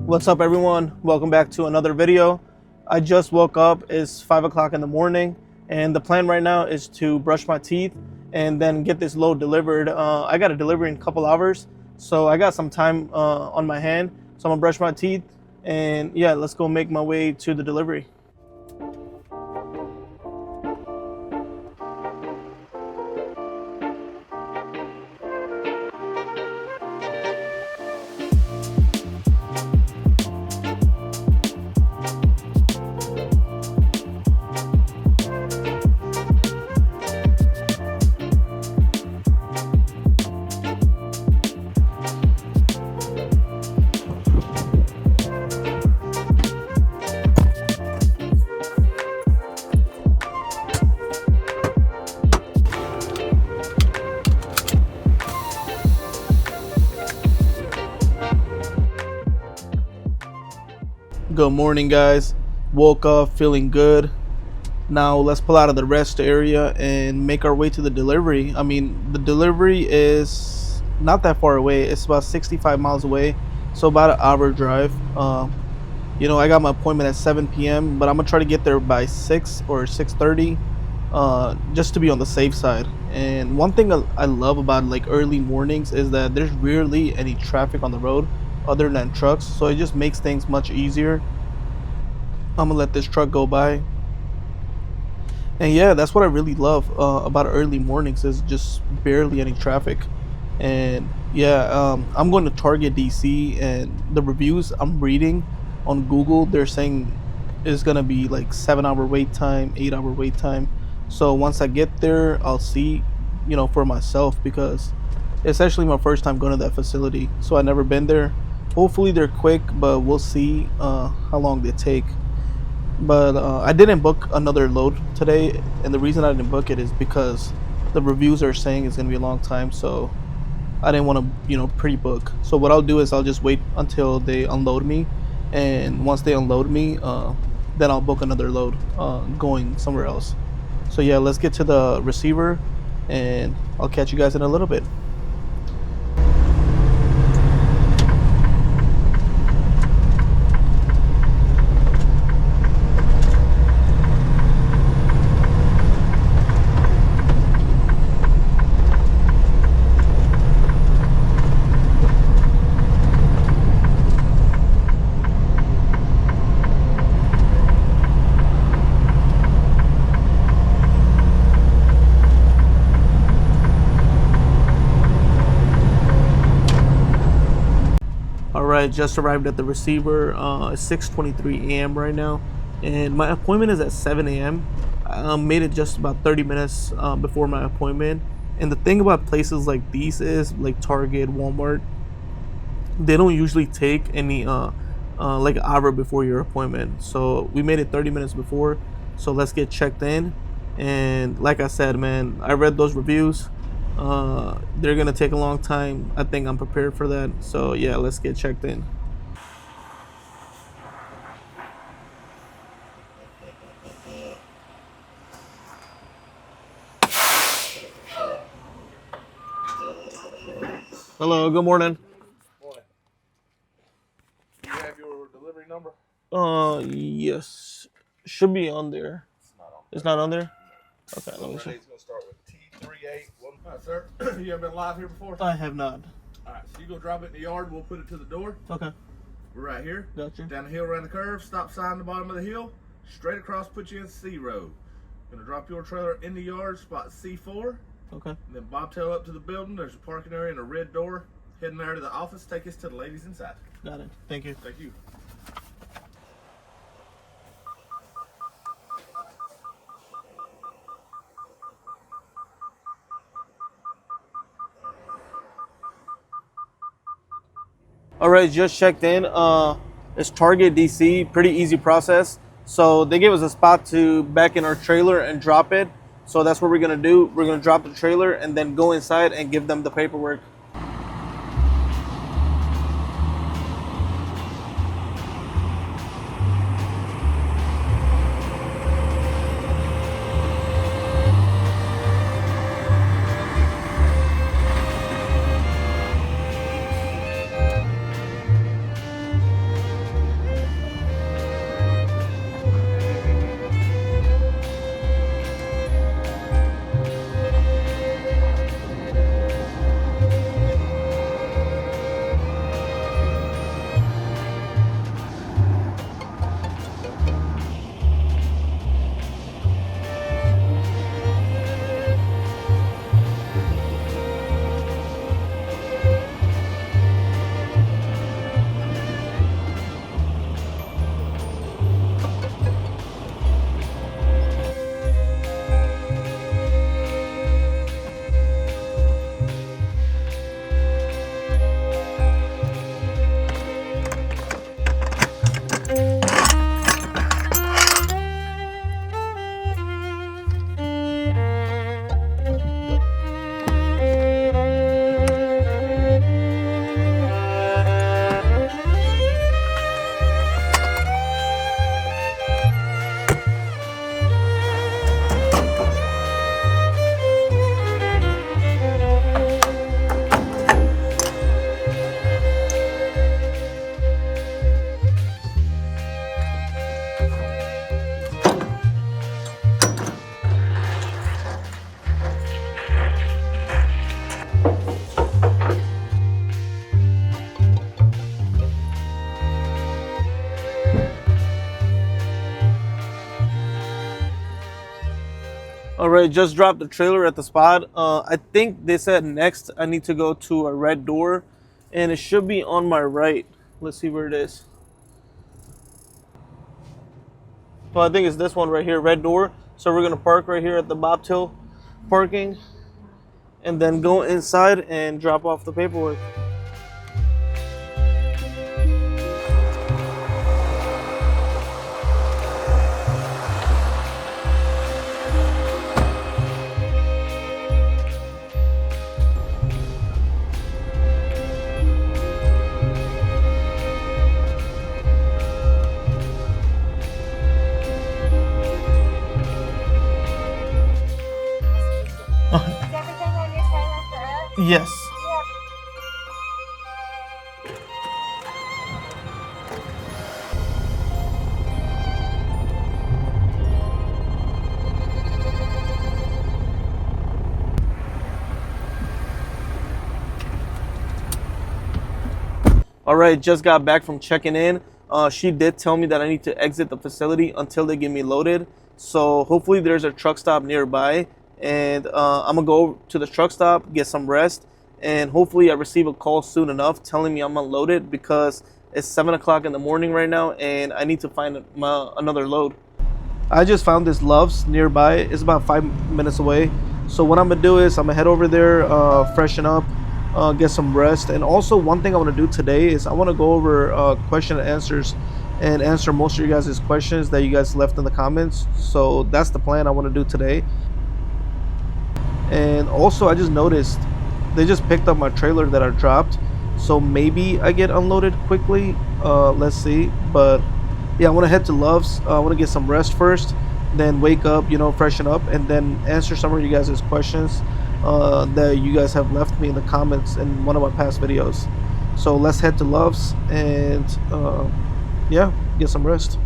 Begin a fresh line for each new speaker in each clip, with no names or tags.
What's up, everyone? Welcome back to another video. I just woke up. It's 5 o'clock in the morning, and the plan right now is to brush my teeth and then get this load delivered. I got a delivery in a couple hours, so I got some time on my hand. So I'm gonna brush my teeth, and yeah, let's go make my way to the delivery. Good morning, guys. Woke up feeling good. Now let's pull out of the rest area and make our way to the delivery. I mean, the delivery is not that far away. It's about 65 miles away, so about an hour drive. I got my appointment at 7 p.m., but I'm gonna try to get there by 6 or 6:30, just to be on the safe side. And one thing I love about like early mornings is that there's rarely any traffic on the road other than trucks, so it just makes things much easier. I'm gonna let this truck go by. And yeah, that's what I really love about early mornings, is just barely any traffic. And yeah, I'm going to Target DC, and the reviews I'm reading on Google, they're saying it's gonna be like 7-hour wait time, 8-hour wait time. So once I get there, I'll see, for myself, because it's actually my first time going to that facility, so I never been there. Hopefully they're quick, but we'll see how long they take. But I didn't book another load today, and the reason I didn't book it is because the reviews are saying it's gonna be a long time, so I didn't want to pre-book. So what I'll do is I'll just wait until they unload me, and once they unload me, then I'll book another load going somewhere else. So yeah, let's get to the receiver, and I'll catch you guys in a little bit. Alright, just arrived at the receiver. It's 6:23 a.m. right now, and my appointment is at 7 a.m. I made it just about 30 minutes before my appointment. And the thing about places like these is, like Target, Walmart, they don't usually take any like an hour before your appointment. So we made it 30 minutes before, so let's get checked in. And like I said, man, I read those reviews. They're gonna take a long time. I think I'm prepared for that. So yeah, let's get checked in. Hello, good morning.
Morning. Do you have your delivery number?
Yes, should be on there. It's not on there. Okay, let me see.
It's gonna start with T3815. All right, sir. You ever been live here before?
I have not.
All right, so you go drop it in the yard. We'll put it to the door.
Okay.
We're right here.
Gotcha.
Down the hill, around the curve. Stop sign at the bottom of the hill. Straight across, put you in C road. Gonna drop your trailer in the yard, spot C4.
Okay.
And then bobtail up to the building. There's a parking area and a red door. Heading there to the office. Take us to the ladies inside.
Got it. Thank you.
Thank you.
All right, just checked in. It's Target DC. Pretty easy process. So they gave us a spot to back in our trailer and drop it. So that's what we're gonna do. We're gonna drop the trailer and then go inside and give them the paperwork. All right, just dropped the trailer at the spot. I think they said next I need to go to a red door, and it should be on my right. Let's see where it is. Well, I think it's this one right here, red door. So we're gonna park right here at the bobtail parking, and then go inside and drop off the paperwork.
Is everything on your trailer for us?
Yes.
Yep.
All right, just got back from checking in. She did tell me that I need to exit the facility until they get me loaded. So hopefully there's a truck stop nearby, and I'm gonna go to the truck stop, get some rest, and hopefully I receive a call soon enough telling me I'm unloaded because it's 7 o'clock in the morning right now, and I need to find another load. I just found this Love's nearby. It's about 5 minutes away. So what I'm gonna do is I'm gonna head over there, freshen up, get some rest, and also one thing I want to do today is I want to go over question and answers, and answer most of you guys' questions that you guys left in the comments. So that's the plan I want to do today. And also I just noticed they just picked up my trailer that I dropped, so maybe I get unloaded quickly. Let's see. But yeah, I want to head to Love's. I want to get some rest first, then wake up, freshen up, and then answer some of you guys' questions that you guys have left me in the comments in one of my past videos. So let's head to Love's and yeah, get some rest.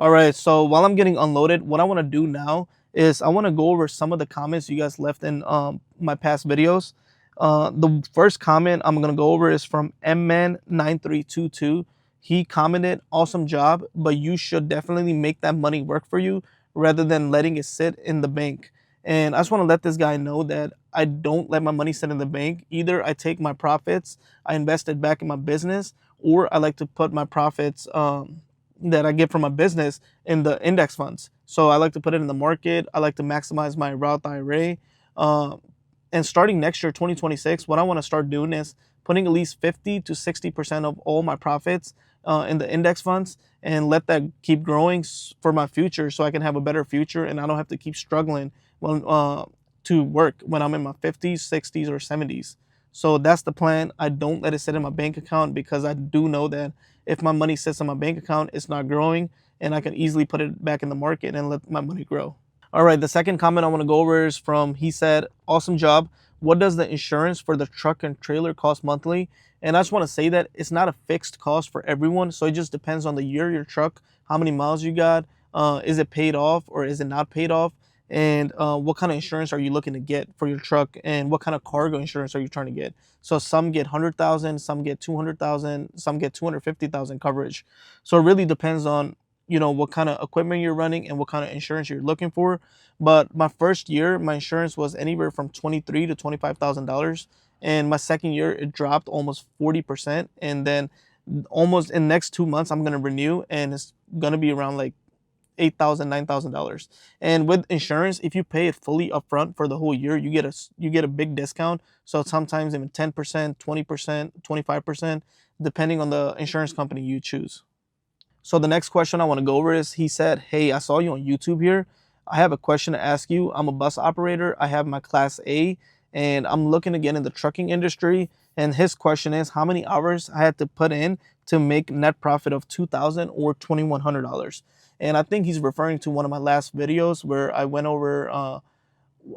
All right, so while I'm getting unloaded, what I want to do now is I want to go over some of the comments you guys left in my past videos. The first comment I'm going to go over is from mman9322. He commented, "Awesome job, but you should definitely make that money work for you rather than letting it sit in the bank." And I just want to let this guy know that I don't let my money sit in the bank. Either I take my profits, I invest it back in my business, or I like to put my profits that I get from my business in the index funds. So I like to put it in the market. I like to maximize my Roth IRA. Uh, and starting next year, 2026, what I want to start doing is putting at least 50 to 60% of all my profits in the index funds, and let that keep growing for my future, so I can have a better future and I don't have to keep struggling when, to work when I'm in my 50s, 60s, or 70s. So that's the plan. I don't let it sit in my bank account because I do know that if my money sits in my bank account, it's not growing, and I can easily put it back in the market and let my money grow. All right, the second comment I want to go over is from, he said, "Awesome job. What does the insurance for the truck and trailer cost monthly?" And I just want to say that it's not a fixed cost for everyone. So it just depends on the year, your truck, how many miles you got, is it paid off or is it not paid off? And what kind of insurance are you looking to get for your truck, and what kind of cargo insurance are you trying to get? So some get 100,000, some get 200,000, some get 250,000 coverage. So it really depends on what kind of equipment you're running and what kind of insurance you're looking for. But my first year, my insurance was anywhere from $23,000 to $25,000, and my second year it dropped almost 40%, and then almost in the next 2 months I'm gonna renew, and it's gonna be around like $8,000, $9,000. And with insurance, if you pay it fully upfront for the whole year, you get a big discount. So sometimes even 10%, 20%, 25%, depending on the insurance company you choose. So the next question I want to go over is, he said, "Hey, I saw you on YouTube here. I have a question to ask you. I'm a bus operator. I have my class A, and I'm looking to get in the trucking industry. And his question is how many hours I had to put in to make net profit of $2,000 or $2,100. And I think he's referring to one of my last videos where I went over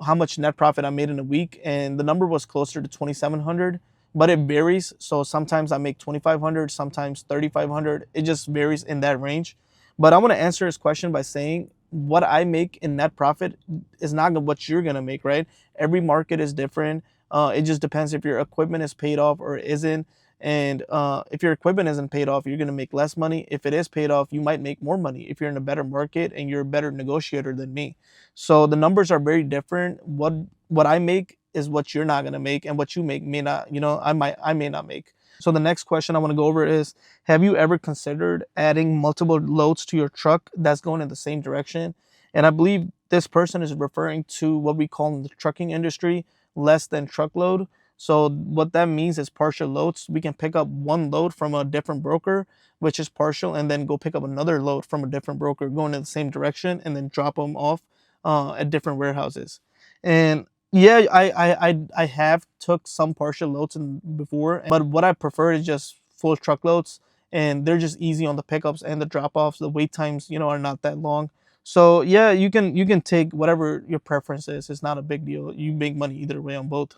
how much net profit I made in a week, and the number was closer to 2,700, but it varies. So sometimes I make 2,500, sometimes 3,500. It just varies in that range. But I want to answer his question by saying what I make in net profit is not what you're gonna make, right? Every market is different. It just depends if your equipment is paid off or isn't. And if your equipment isn't paid off, you're gonna make less money. If it is paid off, you might make more money if you're in a better market and you're a better negotiator than me. So the numbers are very different. What I make is what you're not gonna make, and what you make may not. I may not make. So the next question I want to go over is: have you ever considered adding multiple loads to your truck that's going in the same direction? And I believe this person is referring to what we call in the trucking industry less than truckload. So what that means is partial loads. We can pick up one load from a different broker, which is partial, and then go pick up another load from a different broker going in the same direction, and then drop them off at different warehouses. And yeah, I have took some partial loads before, but what I prefer is just full truckloads, and they're just easy on the pickups and the drop offs. The wait times, are not that long. So yeah, you can take whatever your preference is. It's not a big deal. You make money either way on both,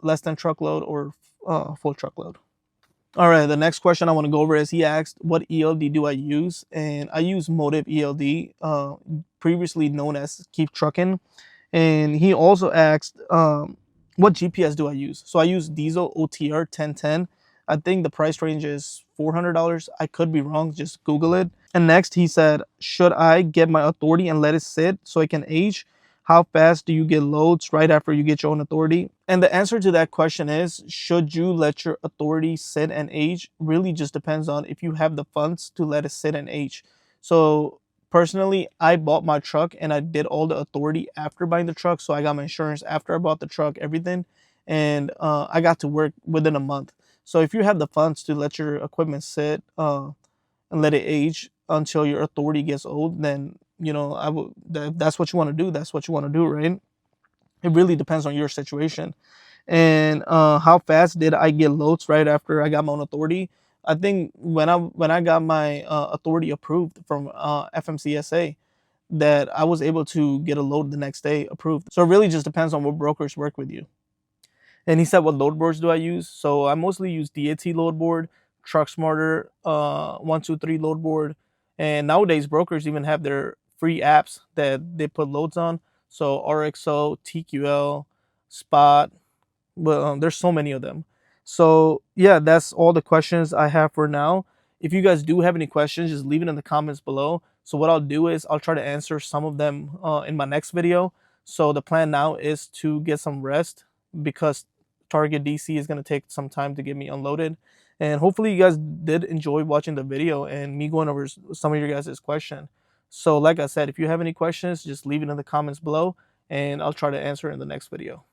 less than truckload or full truckload. All right, the next question I want to go over is he asked, what ELD do I use? And I use Motive ELD, previously known as Keep Trucking. And he also asked, what GPS do I use? So I use Diesel OTR 1010. I think the price range is $400. I could be wrong. Just Google it. And next he said, should I get my authority and let it sit so it can age? How fast do you get loads right after you get your own authority? And the answer to that question is, should you let your authority sit and age? Really just depends on if you have the funds to let it sit and age. So personally, I bought my truck and I did all the authority after buying the truck. So I got my insurance after I bought the truck, everything. And I got to work within a month. So if you have the funds to let your equipment sit and let it age until your authority gets old, then I would. That's what you want to do. That's what you want to do, right? It really depends on your situation. And how fast did I get loads right after I got my own authority? I think when I got my authority approved from FMCSA, that I was able to get a load the next day approved. So it really just depends on what brokers work with you. And he said, what load boards do I use? So I mostly use DAT load board, Truck Smarter, 123 load board. And nowadays, brokers even have their free apps that they put loads on. So RXO, TQL, Spot. Well, there's so many of them. So yeah, that's all the questions I have for now. If you guys do have any questions, just leave it in the comments below. So what I'll do is I'll try to answer some of them in my next video. So the plan now is to get some rest because Target DC is going to take some time to get me unloaded. And hopefully you guys did enjoy watching the video and me going over some of your guys' questions. So like I said, if you have any questions, just leave it in the comments below and I'll try to answer in the next video.